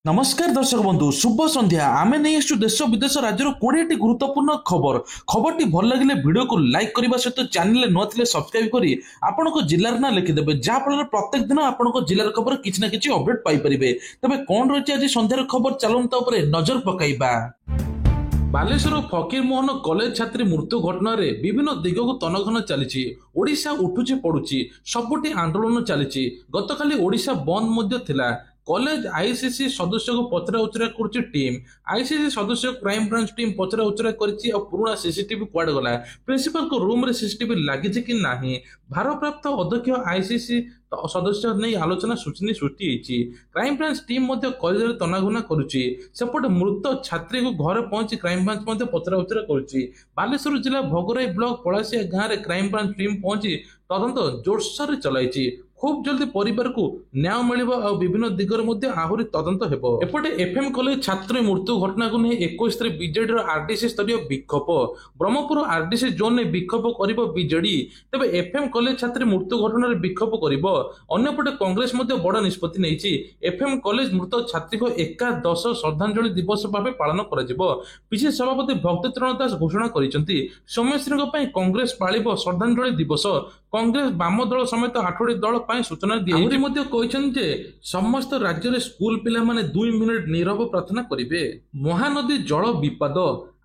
नमस्कार दर्शक बंधु शुभ संध्या आमे नहीं आसु देश विदेश राज्यर 20टी गुरुत्वपूर्ण खबर खबरटी भल लगे वीडियो को लाइक करने सहित चैनल नुआ सब्सक्राइब करी आपण जिलार ना लिखिदेवे जहाँफल प्रत्येक दिन आपण जिलार खबर किसी ना कि अपडेट पाइपर तेज कौन रही आज संध्यार खबर चलता नजर पकाइबा। बालेश्वर फकीर मोहन कॉलेज छात्री मृत्यु घटना रे विभिन्न दिग को तनघन चली ओडिशा उठुची पड़ुची सबुठी आंदोलन चली गतकाली ओडिशा बंद मध्य थिला। कॉलेज आईसीसी सदस्य को पचरा उचरा कर टीम आईसीसी सदस्य क्राइम ब्रांच टीम पचरा उचरा कर पुराना सीसीटीवी कुआड गला प्रिंसिपल को रूम रे सीसीटीवी लगी कि नहीं भारप्राप्त अध्यक्ष आईसीसी सदस्य नहीं आलोचना सूचनी सृष्टि क्राइम ब्रांच टीम कॉलेज तनाघना करुच्ची सेपटे मृत छात्री को घर पहुंची क्राइम ब्रांच पचरा उचरा करुच्ची। बालेश्वर जिला भोगराई ब्लॉक पलासिया गाँव में क्राइम ब्रांच टीम पहुंची तदंत जोरसोर चलाई खूब जल्दी परिवार को न्याय मिल विभिन्न दिगरे आहरी तदंत हेबो। एपटे एफएम कॉलेज छात्री मृत्यु घटना को नहीं 21 बीजेडी आरडीसी स्तरीय विक्षोभ ब्रह्मपुर आरडीसी जोन में विक्षोभ करिबो बीजेडी तेबे एफएम कॉलेज छात्री मृत्यु घटना विक्षोभ करिबो। अन्यपटे कांग्रेस बड़ निष्पत्ति नहीं एफएम कॉलेज मृत छात्री को एकादश श्रद्धांजलि दिवस भाव पालन करा। पीछे सभापति भक्तचरण दास घोषणा करिसेंती सौम्यश्री कांग्रेस पालिबो श्रद्धांजलि दिवस कांग्रेस बाम दल समेत 8टी दल सूचना दी समस्त राज्य में स्कूल पिला माने 2 मिनिट नीरव प्रार्थना करेंगे। महानदी जल विवाद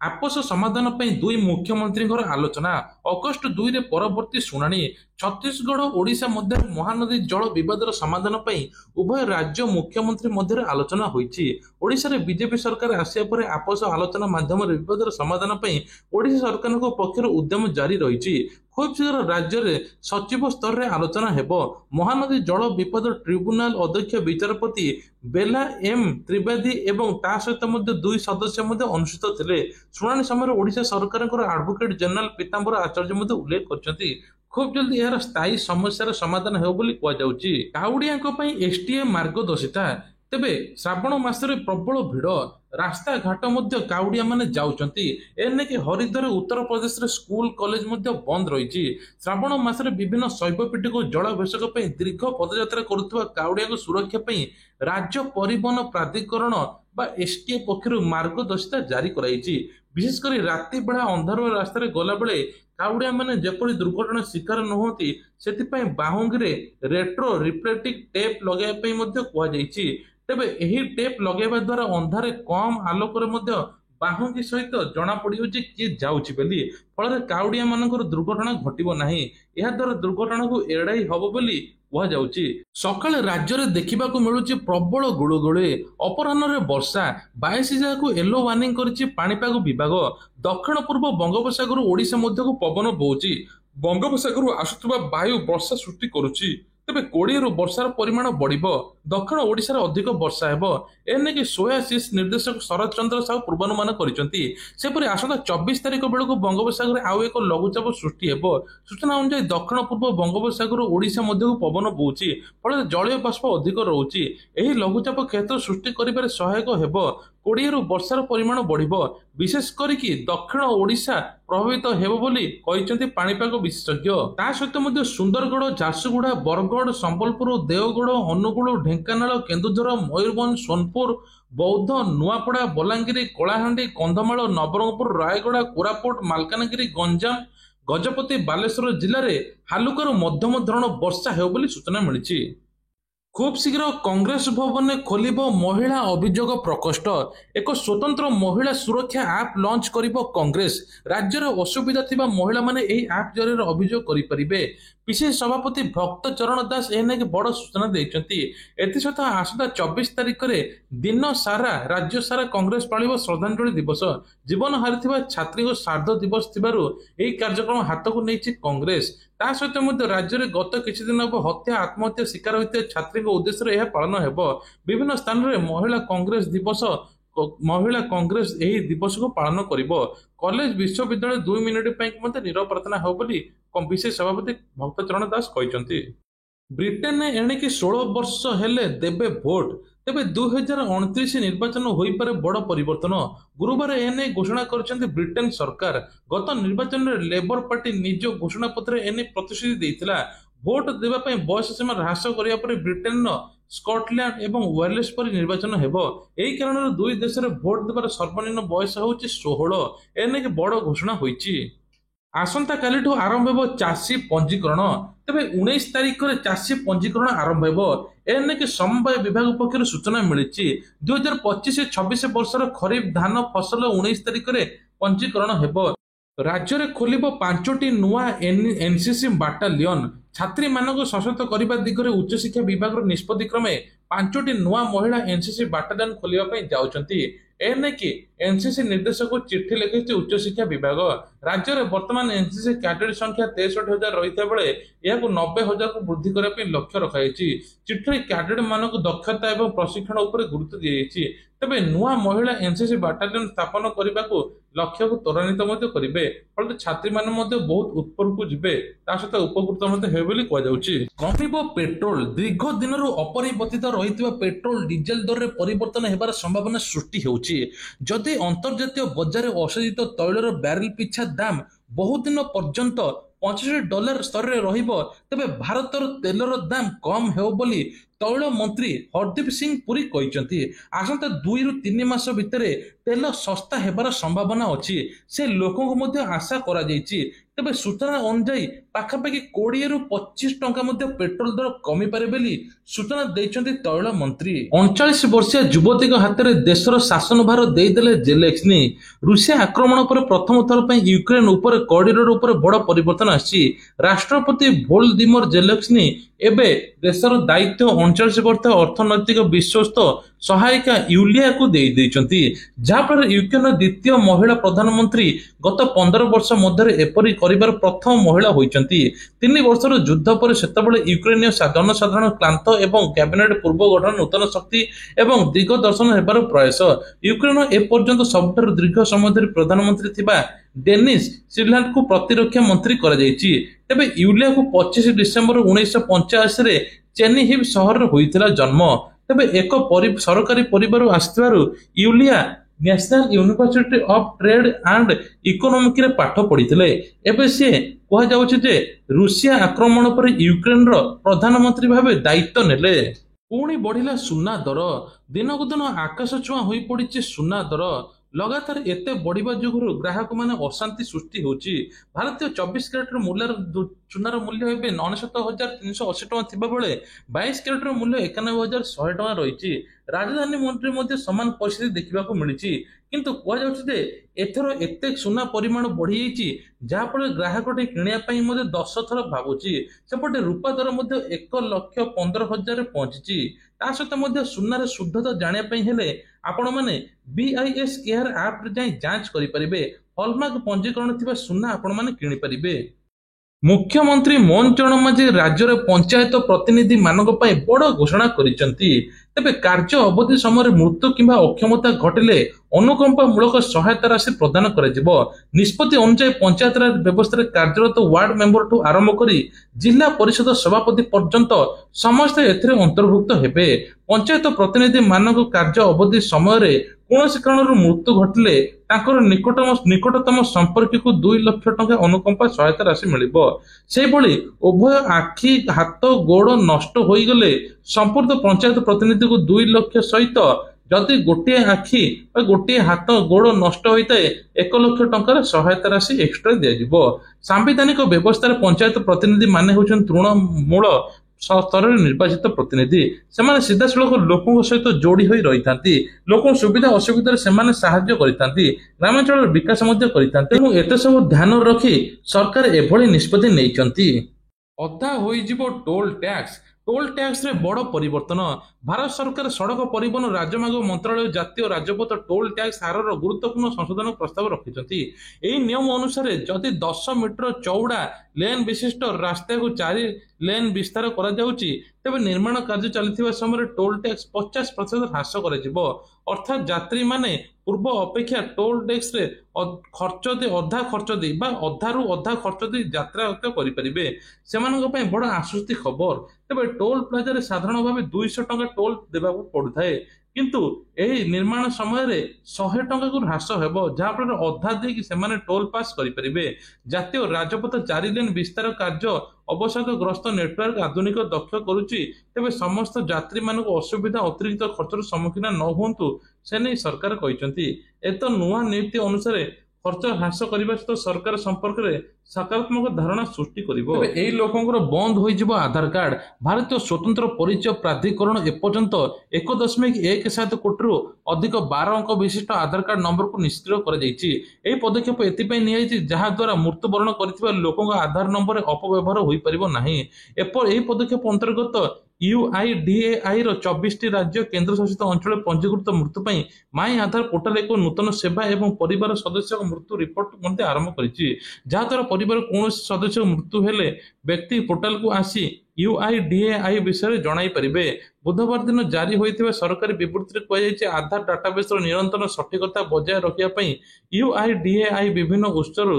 आपस समाधान पर 2 मुख्यमंत्री आलोचना अगस्ट 2 रे परवर्ती शुणाणी छत्तीसगढ़ ओडिशा मध्य महानदी जल विवाद समाधान पर उभय राज्य मुख्यमंत्री मध्य आलोचना होईछि। ओडिशा रे बीजेपी सरकार आसिया पर आपस आलोचना माध्यम विवाद समाधान पर ओडिशा सरकार पक्षर उद्यम जारी रही खूब शीघ्र राज्य में सचिव स्तर में आलोचना हेबो। महानदी जल विवाद ट्रिब्यूनाल अध्यक्ष विचारपति बेला एम त्रिवेदी एवं ता सहित 2 सदस्य अनुष्ठित थे। शुणाणी समय ओडिशा सरकार एडवोकेट जनरल पीतांबर आचार्य उल्लेख करछंती खूब जल्दी यार स्थायी समस्या समाधान हो काउड़िया एसटीए मार्गदर्शिता तेबे श्रावण मासरे प्रबल भिड़ रास्ता घाट काउड़िया माने जाउचंती एने कि हरिद्वार उत्तर प्रदेश रे स्कूल कॉलेज बंद रही। श्रावण मासरे विभिन्न शैवपीठ को जलाभिषेक दीर्घ पदयात्रा करुवा काउड़िया को सुरक्षा राज्य परिवहन प्राधिकरण एसटीए पक्षर मार्गदर्शिता जारी कराई। विशेषकर राति बेला अंधार रास्ता गला बेले काउड़िया माने जेपरि दुर्घटना शिकार नहुंती सेतिपई बाहुंगी रेट्रो रिफ्लेक्टिव टेप लगाइबा कहुଯାଇଛି। तेबे एही टेप लगेवा द्वारा अंधारे कम आलोक बाहुंगी सहित जना पड़ियो जे किए जाउछि बेली फल काउड़िया मानकर दुर्घटना घटिबो नाही एहा द्वारा दुर्घटना को एड़ाई हबो बोली कहुछि। सकाळे राज्य में देखा मिलूची प्रबल गुड़गुड़ी अपराह्न वर्षा 22 जगह येलो वार्निंग करिछि पाणीपाग विभाग। दक्षिण पूर्व बंगोपसागर ओडिशा मध्य को पवन बोउछि बंगोपसागर आसुवा वायु वर्षा सृष्टि करुछि तेबे 20 वर्षार परिमाण बढ़िबो दक्षिण ओडिशा अधिक वर्षा हेबो एने कि सोयासिस निर्देशक शरद चंद्र साहू पूर्वानुमान करिसेंती। सेपरि आसंता 24 तारिख बेलକୁ बंगोपसागर आउ एक लघुचाप सृष्टि हेबो। सूचना अनुसार दक्षिण पूर्व बंगोपसागर ओडिशा मध्यକୁ पवन बोउछि फल जलीय बाष्प अधिक रहुछि एही लघुचाप क्षेत्र सृष्टि करिबारे सहायक हेबो 20 वर्षार परिमाण बढ़िबो विशेष करिकि दक्षिण ओडिशा प्रभावित हेबो बोली कहिसेंती पाणीपाग विशेषज्ञ। ता सहित सुंदरगढ़ झारसुगुड़ा बरगढ़ संबलपुर देवगढ़ अनुगुल ढेंकानाल केन्दुझर मयूरभंज सोनपुर बौद्ध नुआपड़ा बलांगीर कलाहांडी कंधमाल नवरंगपुर रायगड़ा कोरापुट मालकानगिरी गंजाम गजपति बालेश्वर जिले में हालुकार मध्यम धरण वर्षा हेबो बोली सूचना मिली। खूब शीघ्र कांग्रेस भवन में खोलिब महिला अभियोग प्रकोष्ठ एक स्वतंत्र महिला सुरक्षा आप लॉन्च करिबो कांग्रेस राज्यर असुविधा थिबा महिला माने एही आप जरिए अभियोग करि परिबे। पीसीसी सभापति भक्तचरण दास एने बड़ सूचना देइचंती एथिसहित आसंता 24 तारिख रे दिन सारा राज्य सारा कांग्रेस पालिबो श्रद्धांजलि दिवस जीवन हारिथिबा छात्री को श्राद्ध दिवस थिबारु एही कार्यक्रम हाथ को नेछि कांग्रेस। ता सहित राज्य में गत किछि दिन हत्या आत्महत्या शिकार होते छात्री उद्देश्य यह पालन हेबो। विभिन्न स्थान में महिला कांग्रेस यही दिवस को पालन करिबो। कॉलेज विश्वविद्यालय 2 मिनिट नीरव प्रार्थना हो बोली विशेष सभापति भक्तचरण दास कहिसंती। ब्रिटेन ने एणिकी 16 वर्ष हेले देबे भोट तेबे 2029 निर्वाचन होई पारे बड़ परिवर्तन गुरुवार एने घोषणा करछन्ती ब्रिटेन सरकार। गत निर्वाचन में लेबर पार्टी निज घोषणा पत्र एने प्रतिश्रुति देइतिला। भोट देवा बयस सीमा ह्रास करने ब्रिटेन ସ୍କଟଲ୍ୟାଣ୍ଡ ଏବଂ ୱେଲ୍ସ ପରି ନିର୍ବାଚନ ହେବ। ଏହି କାରଣରୁ ଦୁଇ ଦେଶରେ ଭୋଟ ଦେବାର ସର୍ବନିମ୍ନ ବୟସ ହେଉଛି 16। ଏନେକି ବଡ଼ ଘୋଷଣା ହୋଇଛି। ଆସନ୍ତାକାଲିଠୁ ଆରମ୍ଭ ହେବ ଚାଷୀ ପଞ୍ଜୀକରଣ। ତେବେ 19 ତାରିଖରେ ଚାଷୀ ପଞ୍ଜୀକରଣ ଆରମ୍ଭ ହେବ। ଏନେକି ସମବାୟ ବିଭାଗ ପକ୍ଷରୁ ସୂଚନା ମିଳିଛି। 2025-26 ବର୍ଷର ଖରିଫ ଧାନ ଫସଲ 19 ତାରିଖରେ ପଞ୍ଜୀକରଣ ହେବ। ରାଜ୍ୟରେ ଖୋଲିବ 5ଟି ନୂଆ ଏନସିସି ବାଟାଲିୟନ। ଛାତ୍ରୀମାନଙ୍କୁ ସଶକ୍ତ କରିବା ଦିଗରେ ଉଚ୍ଚଶିକ୍ଷା ବିଭାଗର ନିଷ୍ପତ୍ତି କ୍ରମେ 5ଟି ନୂଆ ମହିଳା ଏନସିସି ବାଟାଲିୟନ ଖୋଲିବା ପାଇଁ ଯାଉଛନ୍ତି। ଏନେକି ଏନସିସି ନିର୍ଦ୍ଦେଶକୁ ଚିଠି ଲେଖିଛି ଉଚ୍ଚଶିକ୍ଷା ବିଭାଗ। ରାଜ୍ୟରେ ବର୍ତ୍ତମାନ ଏନସିସି କ୍ୟାଡେଟ ସଂଖ୍ୟା 63,000 ରହିଥିବା ବେଳେ ଏହାକୁ 90,000କୁ ବୃଦ୍ଧି କରିବା ପାଇଁ ଲକ୍ଷ୍ୟ ରଖାଯାଇଛି। ଚିଠିରେ କ୍ୟାଡେଟ ମାନଙ୍କୁ ଦକ୍ଷତା ଏବଂ ପ୍ରଶିକ୍ଷଣ ଉପରେ ଗୁରୁତ୍ୱ ଦିଆଯାଇଛି। ତେବେ ନୂଆ ମହିଳା ଏନସିସି ବାଟାଲିୟନ ସ୍ଥାପନ କରିବାକୁ ଲକ୍ଷ୍ୟକୁ ତ୍ୱରାନ୍ୱିତ ମଧ୍ୟ କରିବେ। ଫଳରେ ଛାତ୍ରୀମାନେ ମଧ୍ୟ ବହୁତ ଉପରକୁ ଯିବେ, ତା ସହିତ ଉପକୃତ ମଧ୍ୟ ହେବେ ବୋଲି କୁହାଯାଉଛି। କମିବ ପେଟ୍ରୋଲ। ଦୀର୍ଘ ଦିନରୁ ଅପରିବର୍ତ୍ତିତ ରହିଥିବା ପେଟ୍ରୋଲ ଡିଜେଲ ଦରରେ ପରିବର୍ତ୍ତନ ହେବାର ସମ୍ଭାବନା ସୃଷ୍ଟି ହେଉଛି। ଯଦି ଅନ୍ତର୍ଜାତୀୟ ବଜାରରେ ଅଶୋଧିତ ତୈଳର ବ୍ୟାରେଲ ପିଛା ଦାମ ବହୁଦିନ ପର୍ଯ୍ୟନ୍ତ $85 ସ୍ତରରେ ରହିବ, ତେବେ ଭାରତର ତେଲର ଦାମ କମ ହେବ ବୋଲି ତୈଳ ମନ୍ତ୍ରୀ ହରଦୀପ ସିଂ ପୁରୀ କହିଛନ୍ତି। ଆସନ୍ତା 2ରୁ 3 ମାସ ଭିତରେ ତେଲ ଶସ୍ତା ହେବାର ସମ୍ଭାବନା ଅଛି, ସେ ଲୋକଙ୍କୁ ମଧ୍ୟ ଆଶା କରାଯାଇଛି। ତେବେ ସୂଚନା ଅନୁଯାୟୀ ପାଖାପାଖି 20ରୁ 25 ଟଙ୍କା ମଧ୍ୟ ପେଟ୍ରୋଲ ଦର କମିପାରେ ବୋଲି ସୂଚନା ଦେଇଛନ୍ତି ତୈଳ ମନ୍ତ୍ରୀ। 39 ବର୍ଷୀୟ ଯୁବତୀଙ୍କ ହାତରେ ଦେଶର ଶାସନଭାର ଦେଇଦେଲେ ଜେଲେନ୍ସ୍କି। ରୁଷିଆ ଆକ୍ରମଣ ପରେ ପ୍ରଥମ ଥର ପାଇଁ ୟୁକ୍ରେନ ଉପରେ କରିଡର ଉପରେ ବଡ଼ ପରିବର୍ତ୍ତନ ଆସିଛି। ରାଷ୍ଟ୍ରପତି ଭୋଲୋଦିମିର ଜେଲେନ୍ସ୍କି ଏବେ ଦେଶର ଦାୟିତ୍ୱ 39 ବର୍ଷୀୟ ଅର୍ଥନୈତିକ ବିଶ୍ୱସ୍ତ ସହାୟିକା ୟୁଲିଆକୁ ଦେଇଛନ୍ତି, ଯାହାଫଳରେ ୟୁକ୍ରେନର ଦ୍ୱିତୀୟ ମହିଳା ପ୍ରଧାନମନ୍ତ୍ରୀ ଗତ 15 ବର୍ଷ ମଧ୍ୟରେ ଏପରି କରିବାର ପ୍ରଥମ ମହିଳା ହୋଇଛନ୍ତି। 3 ବର୍ଷର ଯୁଦ୍ଧ ପରେ ସେତେବେଳେ ୟୁକ୍ରେନୀୟ ଜନସାଧାରଣ କ୍ଳାନ୍ତ ଏବଂ କ୍ୟାବିନେଟ ପୂର୍ବ ଗଠନ ନୂତନ ଶକ୍ତି ଏବଂ ଦିଗଦର୍ଶନ ହେବାର ପ୍ରୟାସ। ୟୁକ୍ରେନ ଏପର୍ଯ୍ୟନ୍ତ ସବୁଠାରୁ ଦୀର୍ଘ ସମୟ ଧରି ପ୍ରଧାନମନ୍ତ୍ରୀ ଥିବା ଡେନିସ ଶ୍ରୀଲାଙ୍କୁ ପ୍ରତିରକ୍ଷା ମନ୍ତ୍ରୀ କରାଯାଇଛି। ତେବେ ୟୁଲିଆକୁ 25 ଡିସେମ୍ବର 1985ରେ ଚେର୍ନିହିଭ୍ ସହରରେ ହୋଇଥିଲା ଜନ୍ମ। ତେବେ ଏକ ସରକାରୀ ପରିବାରରୁ ଆସିଥିବାରୁ Yulia national university of trade and ଇକୋନୋମିକ୍ସରେ ପାଠ ପଢିଥିଲେ। ଏବେ ସେ କୁହାଯାଉଛି ଯେ ରୁଷିଆ ଆକ୍ରମଣ ପରେ ୟୁକ୍ରେନର ପ୍ରଧାନମନ୍ତ୍ରୀ ଭାବେ ଦାୟିତ୍ୱ ନେଲେ। ପୁଣି ବଢିଲା ସୁନା ଦର। ଦିନକୁ ଦିନ ଆକାଶ ଛୁଆଁ ହୋଇପଡିଛି ସୁନା ଦର। ଲଗାତାର ଏତେ ବଢିବା ଯୋଗୁଁ ଗ୍ରାହକମାନେ ଅଶାନ୍ତି ସୃଷ୍ଟି ହେଉଛି। ଭାରତୀୟ 24 କ୍ୟାରେଟର ସୁନାର ମୂଲ୍ୟ ଏବେ 99,380 ଟଙ୍କା ଥିବା ବେଳେ 22 କ୍ୟାରେଟର ମୂଲ୍ୟ 91,100 ଟଙ୍କା ରହିଛି। ରାଜଧାନୀ ମଣ୍ଡିରେ ମଧ୍ୟ ସମାନ ପରିସ୍ଥିତି ଦେଖିବାକୁ ମିଳିଛି। କିନ୍ତୁ କୁହାଯାଉଛି ଯେ ଏଥର ଏତେ ସୁନା ପରିମାଣ ବଢିଯାଇଛି, ଯାହାଫଳରେ ଗ୍ରାହକଟି କିଣିବା ପାଇଁ ମଧ୍ୟ 10 ଥର ଭାବୁଛି। ସେପଟେ ରୂପା ଦର ମଧ୍ୟ 1,15,000ରେ ପହଞ୍ଚିଛି। ତା ସହିତ ମଧ୍ୟ ସୁନାର ଶୁଦ୍ଧତା ଜାଣିବା ପାଇଁ ହେଲେ ଆପଣମାନେ BIS କେୟାର ଆପ୍ରେ ଯାଇ ଯାଞ୍ଚ କରିପାରିବେ। ହଲମାର୍କ ପଞ୍ଜୀକରଣ ଥିବା ସୁନା ଆପଣମାନେ କିଣିପାରିବେ। ମୁଖ୍ୟମନ୍ତ୍ରୀ ମୋହନ ଚରଣ ମାଝୀ ରାଜ୍ୟର ପଞ୍ଚାୟତ ପ୍ରତିନିଧି ମାନଙ୍କ ପାଇଁ ବଡ଼ ଘୋଷଣା କରିଛନ୍ତି। ତେବେ କାର୍ଯ୍ୟ ଅବଧି ସମୟରେ ମୃତ୍ୟୁ କିମ୍ବା ଅକ୍ଷମତା ଘଟିଲେ ଅନୁକମ୍ପା ମୂଳକ ସହାୟତା ରାଶି ପ୍ରଦାନ କରାଯିବ। ନିଷ୍ପତ୍ତି ଅନୁଯାୟୀ ପଞ୍ଚାୟତ ରାଜ ବ୍ୟବସ୍ଥାରେ କାର୍ଯ୍ୟରତ ୱାର୍ଡ ମେମ୍ବରଠୁ ଆରମ୍ଭ କରି ଜିଲ୍ଲା ପରିଷଦ ସଭାପତି ପର୍ଯ୍ୟନ୍ତ ସମସ୍ତେ ଏଥିରେ ଅନ୍ତର୍ଭୁକ୍ତ ହେବେ। ପଞ୍ଚାୟତ ପ୍ରତିନିଧି ମାନଙ୍କ କାର୍ଯ୍ୟ ଅବଧି ସମୟରେ କୌଣସି କାରଣରୁ ମୃତ୍ୟୁ ଘଟିଲେ ତାଙ୍କର ନିକଟତମ ସମ୍ପର୍କୀୟକୁ 2 ଲକ୍ଷ ଟଙ୍କା ଅନୁକମ୍ପା ସହାୟତା ରାଶି ମିଳିବ। ସେହିଭଳି ଉଭୟ ଆଖି ହାତ ଗୋଡ଼ ନଷ୍ଟ ହୋଇଗଲେ ସମ୍ପୃକ୍ତ ପଞ୍ଚାୟତ ପ୍ରତିନିଧିକୁ 2 ଲକ୍ଷ ସହିତ ଯଦି ଗୋଟିଏ ଆଖି ବା ଗୋଟିଏ ହାତ ଗୋଡ଼ ନଷ୍ଟ ହୋଇଥାଏ 1 ଲକ୍ଷ ଟଙ୍କାର ସହାୟତା ରାଶି ଏକ୍ସଟ୍ରା ଦିଆଯିବ। ସାମ୍ବିଧାନିକ ବ୍ୟବସ୍ଥାରେ ପଞ୍ଚାୟତ ପ୍ରତିନିଧି ମାନେ ହେଉଛନ୍ତି ତୃଣମୂଳ ସ୍ତରରେ ନିର୍ବାଚିତ ପ୍ରତିନିଧି। ସେମାନେ ସିଧାସଳଖ ଲୋକଙ୍କ ସହିତ ଯୋଡ଼ି ହୋଇ ରହିଥାନ୍ତି। ଲୋକଙ୍କ ସୁବିଧା ଅସୁବିଧାରେ ସେମାନେ ସାହାଯ୍ୟ କରିଥାନ୍ତି, ଗ୍ରାମାଞ୍ଚଳର ବିକାଶ ମଧ୍ୟ କରିଥାନ୍ତି। ତେଣୁ ଏତେ ସବୁ ଧ୍ୟାନ ରଖି ସରକାର ଏଭଳି ନିଷ୍ପତ୍ତି ନେଇଛନ୍ତି। ଅଧା ହୋଇଯିବ ଟୋଲ ଟ୍ୟାକ୍ସ। ଟୋଲ ଟ୍ୟାକ୍ସରେ ବଡ଼ ପରିବର୍ତ୍ତନ। ଭାରତ ସରକାର ସଡ଼କ ପରିବହନ ରାଜମାର୍ଗ ମନ୍ତ୍ରାଳୟ ଜାତୀୟ ରାଜପଥ ଟୋଲ ଟ୍ୟାକ୍ସ ହାରର ଗୁରୁତ୍ୱପୂର୍ଣ୍ଣ ସଂଶୋଧନ ପ୍ରସ୍ତାବ ରଖିଛନ୍ତି। ଏହି ନିୟମ ଅନୁସାରେ ଯଦି 10 ମିଟର ଚଉଡ଼ା ଲେନ୍ ବିଶିଷ୍ଟ ରାସ୍ତାକୁ 4 ଲେନ୍ ବିସ୍ତାର କରାଯାଉଛି, ତେବେ ନିର୍ମାଣ କାର୍ଯ୍ୟ ଚାଲିଥିବା ସମୟରେ ଟୋଲ ଟ୍ୟାକ୍ସ 50% ହ୍ରାସ କରାଯିବ। ଅର୍ଥାତ୍ ଯାତ୍ରୀମାନେ ପୂର୍ବ ଅପେକ୍ଷା ଟୋଲ ଟ୍ୟାକ୍ସରେ ଅଧା ଖର୍ଚ୍ଚ ଦେଇ ବା ଅଧାରୁ ଅଧା ଖର୍ଚ୍ଚ ଦେଇ ଯାତାୟାତ କରିପାରିବେ। ସେମାନଙ୍କ ପାଇଁ ବଡ଼ ଆଶ୍ୱସ୍ତି ଖବର। ତେବେ ଟୋଲ ପ୍ଲାଜାରେ ସାଧାରଣ ଭାବେ 200 ଟଙ୍କା ଟୋଲ ଦେବାକୁ ପଡୁଥାଏ, କିନ୍ତୁ ଏହି ନିର୍ମାଣ ସମୟରେ 100 ଟଙ୍କାକୁ ହ୍ରାସ ହେବ, ଯାହାଫଳରେ ଅଧା ଦେଇକି ସେମାନେ ଟୋଲ ପାସ୍ କରିପାରିବେ। ଜାତୀୟ ରାଜପଥ 4 ଲେନ୍ ବିସ୍ତାର କାର୍ଯ୍ୟ ଅବସାଦଗ୍ରସ୍ତ ନେଟୱାର୍କ ଆଧୁନିକ ଦକ୍ଷ କରୁଛି। ତେବେ ସମସ୍ତ ଯାତ୍ରୀମାନଙ୍କୁ ଅସୁବିଧା ଅତିରିକ୍ତ ଖର୍ଚ୍ଚର ସମ୍ମୁଖୀନ ନ ହୁଅନ୍ତୁ, ସେ ନେଇ ସରକାର କହିଛନ୍ତି। ଏତ ନୂଆ ନୀତି ଅନୁସାରେ ଖର୍ଚ୍ଚ ହ୍ରାସ କରିବା ସହିତ ସରକାର ସମ୍ପର୍କରେ ସକାରାତ୍ମକ ଧାରଣା ସୃଷ୍ଟି କରିବ। ଏହି ଲୋକଙ୍କର ବନ୍ଦ ହୋଇଯିବ ଆଧାର କାର୍ଡ। ଭାରତୀୟ ସ୍ୱତନ୍ତ୍ର ପରିଚୟ ପ୍ରାଧିକରଣ ଏପର୍ଯ୍ୟନ୍ତ 1.17 କୋଟିରୁ ଅଧିକ 12 ଅଙ୍କ ବିଶିଷ୍ଟ ଆଧାର କାର୍ଡ ନମ୍ବରକୁ ନିଷ୍କ୍ରିୟ କରାଯାଇଛି। ଏହି ପଦକ୍ଷେପ ଏଥିପାଇଁ ନିଆଯାଇଛି ଯାହାଦ୍ୱାରା ମୃତ୍ୟୁବରଣ କରିଥିବା ଲୋକଙ୍କ ଆଧାର ନମ୍ବରରେ ଅପବ୍ୟବହାର ହୋଇପାରିବ ନାହିଁ। ଏହି ପଦକ୍ଷେପ ଅନ୍ତର୍ଗତ UIDAI ର 24ଟି ରାଜ୍ୟ କେନ୍ଦ୍ରଶାସିତ ଅଞ୍ଚଳରେ ପଞ୍ଜୀକୃତ ମୃତ୍ୟୁ ପାଇଁ ମାଇ ଆଧାର ପୋର୍ଟାଲ ଏକ ନୂତନ ସେବା ଏବଂ ପରିବାର ସଦସ୍ୟଙ୍କ ମୃତ୍ୟୁ ରିପୋର୍ଟ ମଧ୍ୟ ଆରମ୍ଭ କରିଛି। ଯାହାଦ୍ୱାରା ପରିବାର କୌଣସି ସଦସ୍ୟଙ୍କ ମୃତ୍ୟୁ ହେଲେ ବ୍ୟକ୍ତି ପୋର୍ଟାଲକୁ ଆସି UIDAI ବିଷୟରେ ଜଣାଇ ପାରିବେ। ବୁଧବାର ଦିନ ଜାରି ହୋଇଥିବା ସରକାରୀ ବିବୃତ୍ତିରେ କୁହାଯାଇଛି, ଆଧାର ଡାଟାବେସର ନିରନ୍ତର ସଠିକତା ବଜାୟ ରଖିବା ପାଇଁ UIDAI ବିଭିନ୍ନ ଉତ୍ସରୁ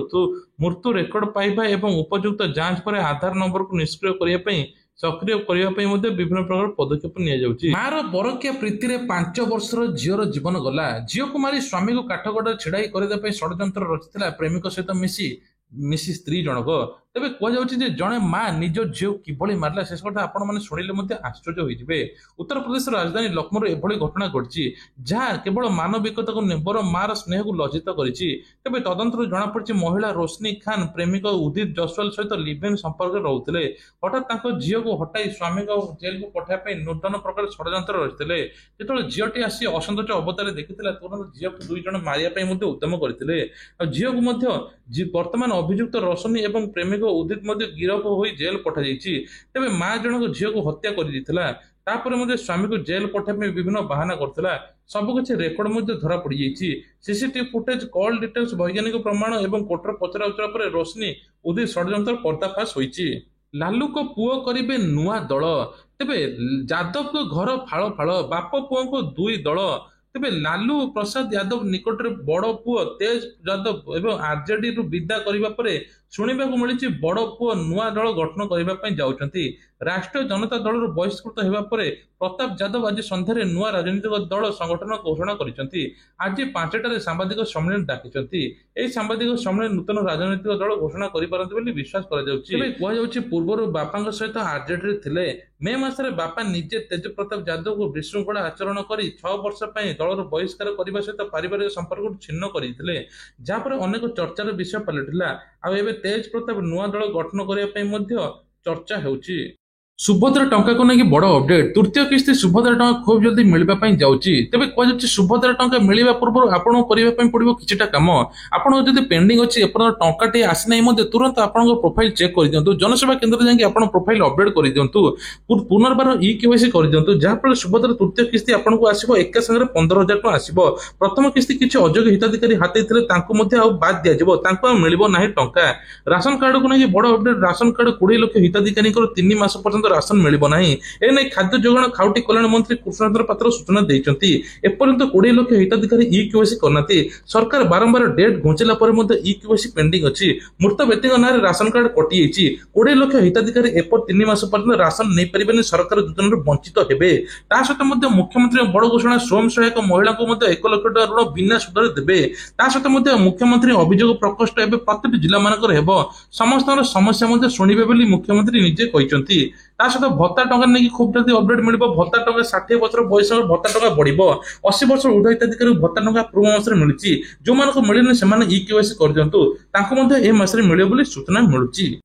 ମୃତ୍ୟୁ ରେକର୍ଡ ପାଇବା ଏବଂ ଉପଯୁକ୍ତ ଯାଞ୍ଚ ପରେ ଆଧାର ନମ୍ବରକୁ ନିଷ୍କ୍ରିୟ କରିବା ପାଇଁ ସକ୍ରିୟ କରିବା ପାଇଁ ମଧ୍ୟ ବିଭିନ୍ନ ପ୍ରକାର ପଦକ୍ଷେପ ନିଆଯାଉଛି। ମାର ପରକୀୟା ପ୍ରୀତିରେ 5 ବର୍ଷର ଝିଅର ଜୀବନ ଗଲା। ଝିଅକୁ ମାରି ସ୍ୱାମୀକୁ କାଠଗଡ଼ାରେ ଛିଡାଇ କରିଦେବା ପାଇଁ ଷଡ଼ଯନ୍ତ୍ର ରଚିଥିଲା ପ୍ରେମିକ ସହିତ ମିଶି ସ୍ତ୍ରୀ ଜଣକ। ତେବେ କୁହାଯାଉଛି ଯେ ଜଣେ ମା ନିଜ ଝିଅକୁ କିଭଳି ମାରିଲା ସେ କଥା ଆପଣମାନେ ଶୁଣିଲେ ମଧ୍ୟ ଆଶ୍ଚର୍ଯ୍ୟ ହୋଇଯିବେ। ଉତ୍ତରପ୍ରଦେଶର ରାଜଧାନୀ ଲକ୍ଷ୍ନୌରେ ଏଭଳି ଘଟଣା ଘଟିଛି, ଯାହା କେବଳ ମାନବିକତାକୁ ବର ମାର ସ୍ନେହକୁ ଲଜ୍ଜିତ କରିଛି। ତେବେ ତଦନ୍ତରୁ ଜଣାପଡ଼ିଛି, ମହିଳା ରୋଶନୀ ଖାନ୍ ପ୍ରେମିକ ଉଦିତ ଜସୱାଲ ସହିତ ଲିଭ୍-ଇନ୍ ସମ୍ପର୍କରେ ରହୁଥିଲେ। ହଠାତ୍ ତାଙ୍କ ଝିଅକୁ ହଟାଇ ସ୍ୱାମୀଙ୍କ ଜେଲକୁ ପଠାଇବା ପାଇଁ ନୂତନ ପ୍ରକାର ଷଡ଼ଯନ୍ତ୍ର ରଚିଥିଲେ। ଯେତେବେଳେ ଝିଅଟି ଆସି ଅସନ୍ତୋଷ ଅବତାରରେ ଦେଖିଥିଲା, ତୁରନ୍ତ ଝିଅକୁ 2 ଜଣ ମାରିବା ପାଇଁ ମଧ୍ୟ ଉଦ୍ୟମ କରିଥିଲେ। ଆଉ ଝିଅକୁ ମଧ୍ୟ ବର୍ତ୍ତମାନ ଅଭିଯୁକ୍ତ ରୋଶନୀ ଏବଂ ପ୍ରେମିକ ଉଦିତ ମଧ୍ୟ ଗିରଫ ହୋଇ ଜେଲ ପଠାଯାଇଛି। ତେବେ ମା ଜଣକ ଝିଅକୁ ହତ୍ୟା କରିଦେଇଥିଲା। ତାପରେ ମଧ୍ୟ ସ୍ୱାମୀକୁ ଜେଲ ପଠାଇବା ପାଇଁ ବିଭିନ୍ନ ବାହାନା କରିଥିଲା। ସବୁକିଛି ରେକର୍ଡ ମଧ୍ୟ ଧରା ପଡ଼ିଯାଇଛି। ସିସିଟିଭି ଫୁଟେଜ, କଲ୍ ଡିଟେଲ୍ସ, ବୈଜ୍ଞାନିକ ପ୍ରମାଣ ଏବଂ କୋର୍ଟର ପଚରାଉଚରା ପରେ ରୋଶନୀ ଉଦିତ ଷଡ଼ଯନ୍ତ୍ର ପର୍ଦ୍ଦାଫାଶ ହୋଇଛି। ଲାଲୁଙ୍କ ପୁଅ କରିବେ ନୂଆ ଦଳ। ତେବେ ଯାଦବଙ୍କ ଘର ଫାଳ ଫାଳ, ବାପ ପୁଅଙ୍କ 2 ଦଳ। ତେବେ ଲାଲୁ ପ୍ରସାଦ ଯାଦବ ନିକଟରେ ବଡ଼ ପୁଅ ତେଜ ଯାଦବ ଏବଂ ଆରଜେଡିରୁ ବିଦା କରିବା ପରେ ଶୁଣିବାକୁ ମିଳିଛି ବଡ଼ ପୁଅ ନୂଆ ଦଳ ଗଠନ କରିବା ପାଇଁ ଯାଉଛନ୍ତି। ରାଷ୍ଟ୍ରୀୟ ଜନତା ଦଳରୁ ବହିଷ୍କୃତ ହେବା ପରେ ପ୍ରତାପ ଯାଦବ ଆଜି ସନ୍ଧ୍ୟାରେ ନୂଆ ରାଜନୈତିକ ଦଳ ସଂଗଠନ ଘୋଷଣା କରିଛନ୍ତି। ଆଜି 5ଟାରେ ସାମ୍ବାଦିକ ସମ୍ମିଳନୀ ଡାକିଛନ୍ତି। ଏହି ସାମ୍ବାଦିକ ସମ୍ମିଳନୀ ନୂତନ ରାଜନୈତିକ ଦଳ ଘୋଷଣା କରିପାରନ୍ତି ବୋଲି ବିଶ୍ୱାସ କରାଯାଉଛି। କୁହାଯାଉଛି ପୂର୍ବରୁ ବାପାଙ୍କ ସହିତ ଆରଜେଡିରେ ଥିଲେ। ମେ ମାସରେ ବାପା ନିଜେ ତେଜପ୍ରତାପ ଯାଦବଙ୍କୁ ବିଶୃଙ୍ଖଳା ଆଚରଣ କରି 6 ବର୍ଷ ପାଇଁ ଦଳରୁ ବହିଷ୍କାର କରିବା ସହିତ ପାରିବାରିକ ସମ୍ପର୍କକୁ ଛିନ୍ନ କରିଥିଲେ, ଯାହାପରେ ଅନେକ ଚର୍ଚ୍ଚାର ବିଷୟ ପାଲଟିଥିଲା। ଆଉ ଏବେ ତେଜ ପ୍ରତାପ ନୂଆ ଦଳ ଗଠନ କରିବା ପାଇଁ ମଧ୍ୟ ଚର୍ଚ୍ଚା ହେଉଛି। ସୁଭଦ୍ରା ଟଙ୍କାକୁ ନେଇକି ବଡ଼ ଅପଡେଟ୍। ତୃତୀୟ କିସ୍ତି ସୁଭଦ୍ରା ଟଙ୍କା ଖୁବ୍ ଜଲ୍ଦି ମିଳିବା ପାଇଁ ଯାଉଛି। ତେବେ କୁହାଯାଉଛି, ସୁଭଦ୍ରା ଟଙ୍କା ମିଳିବା ପୂର୍ବରୁ ଆପଣଙ୍କୁ କରିବା ପାଇଁ ପଡ଼ିବ କିଛିଟା କାମ। ଆପଣଙ୍କ ଯଦି ପେଣ୍ଡିଂ ଅଛି, ଏପର୍ଯ୍ୟନ୍ତ ଟଙ୍କାଟିଏ ଆସିନାହିଁ ମଧ୍ୟ, ତୁରନ୍ତ ଆପଣଙ୍କ ପ୍ରୋଫାଇଲ ଚେକ୍ କରିଦିଅନ୍ତୁ। ଜନସେବା କେନ୍ଦ୍ରରେ ଯାଇକି ଆପଣ ପ୍ରୋଫାଇଲ ଅପଡେଟ୍ କରିଦିଅନ୍ତୁ। ପୁନର୍ବାର EKYC କରିଦିଅନ୍ତୁ, ଯାହାଫଳରେ ସୁଭଦ୍ରା ତୃତୀୟ କିସ୍ତି ଆପଣଙ୍କୁ ଆସିବ। ଏକା ସାଙ୍ଗରେ 15,000 ଟଙ୍କା ଆସିବ। ପ୍ରଥମ କିସ୍ତି କିଛି ଅଯୋଗ୍ୟ ହିତାଧିକାରୀ ହାତେଇ ଥିଲେ ତାଙ୍କୁ ମଧ୍ୟ ଆଉ ବାଦ ଦିଆଯିବ, ତାଙ୍କୁ ଆଉ ମିଳିବ ନାହିଁ ଟଙ୍କା। ରାସନ କାର୍ଡକୁ ନେଇକି ବଡ଼ ଅପଡେଟ୍। ରାସନ କାର୍ଡ 20 ଲକ୍ଷ ହିତାଧିକାରୀଙ୍କର 3 ମାସ ପର୍ଯ୍ୟନ୍ତ ରାସନ ମିଳିବ ନାହିଁ। ଏନେଇ ଖାଦ୍ୟ ଯୋଗାଣ ଖାଉଟି କଲ୍ୟାଣ ମନ୍ତ୍ରୀ କୃଷ୍ଣଚନ୍ଦ୍ର ପାତ୍ର ସୂଚନା ଦେଇଛନ୍ତି। ଏପର୍ଯ୍ୟନ୍ତ 20 ଲକ୍ଷ ହିତାଧିକାରୀ EKYC କରିନାହାନ୍ତି। ସରକାର ବାରମ୍ବାର ଡେଟ୍ ଘୁଞ୍ଚିଲା ପରେ ମଧ୍ୟ EKYC ପେଣ୍ଡିଂ ଅଛି। ମୃତ ବ୍ୟକ୍ତିଙ୍କ ନାଁରେ ରାସନ କାର୍ଡ କଟିଯାଇଛି। 20 ଲକ୍ଷ ହିତାଧିକାରୀ ଏପର 3 ମାସ ପର୍ଯ୍ୟନ୍ତ ରାସନ ନେଇପାରିବେନି, ସରକାର ଯୋଜନାରୁ ବଞ୍ଚିତ ହେବେ। ତା ସହିତ ମଧ୍ୟ ମୁଖ୍ୟମନ୍ତ୍ରୀଙ୍କ ବଡ଼ ଘୋଷଣା, ସ୍ୱୟଂ ସହାୟକ ମହିଳାଙ୍କୁ ମଧ୍ୟ 1 ଲକ୍ଷ ଟଙ୍କା ଋଣ ବିନା ସୁଧରେ ଦେବେ। ତା ସହିତ ମଧ୍ୟ ମୁଖ୍ୟମନ୍ତ୍ରୀ ଅଭିଯୋଗ ପ୍ରକୋଷ୍ଠ ଏବେ ପ୍ରତିଟି ଜିଲ୍ଲାମାନଙ୍କରେ ହେବ। ସମସ୍ତଙ୍କର ସମସ୍ୟା ମଧ୍ୟ ଶୁଣିବେ ବୋଲି ମୁଖ୍ୟମନ୍ତ୍ରୀ ନିଜେ କହିଛନ୍ତି। ତା ସହିତ ଭତ୍ତା ଟଙ୍କା ନେଇକି ଖୁବ୍ ଜଲ୍ଦି ଅପଡେଟ୍ ମିଳିବ। ଭତ୍ତା ଟଙ୍କା 60 ବର୍ଷର ବୟସର ଭତ୍ତା ଟଙ୍କା ବଢିବ। 80 ବର୍ଷର ଉର୍ଦ୍ଧ୍ୱ ହିତାଧିକାରୀଙ୍କୁ ଭତ୍ତା ଟଙ୍କା ପୂର୍ବ ମାସରେ ମିଳିଛି। ଯେଉଁମାନଙ୍କୁ ମିଳିନି ସେମାନେ EKYC କରିଦିଅନ୍ତୁ, ତାଙ୍କୁ ମଧ୍ୟ ଏ ମାସରେ ମିଳିବ ବୋଲି ସୂଚନା ମିଳୁଛି।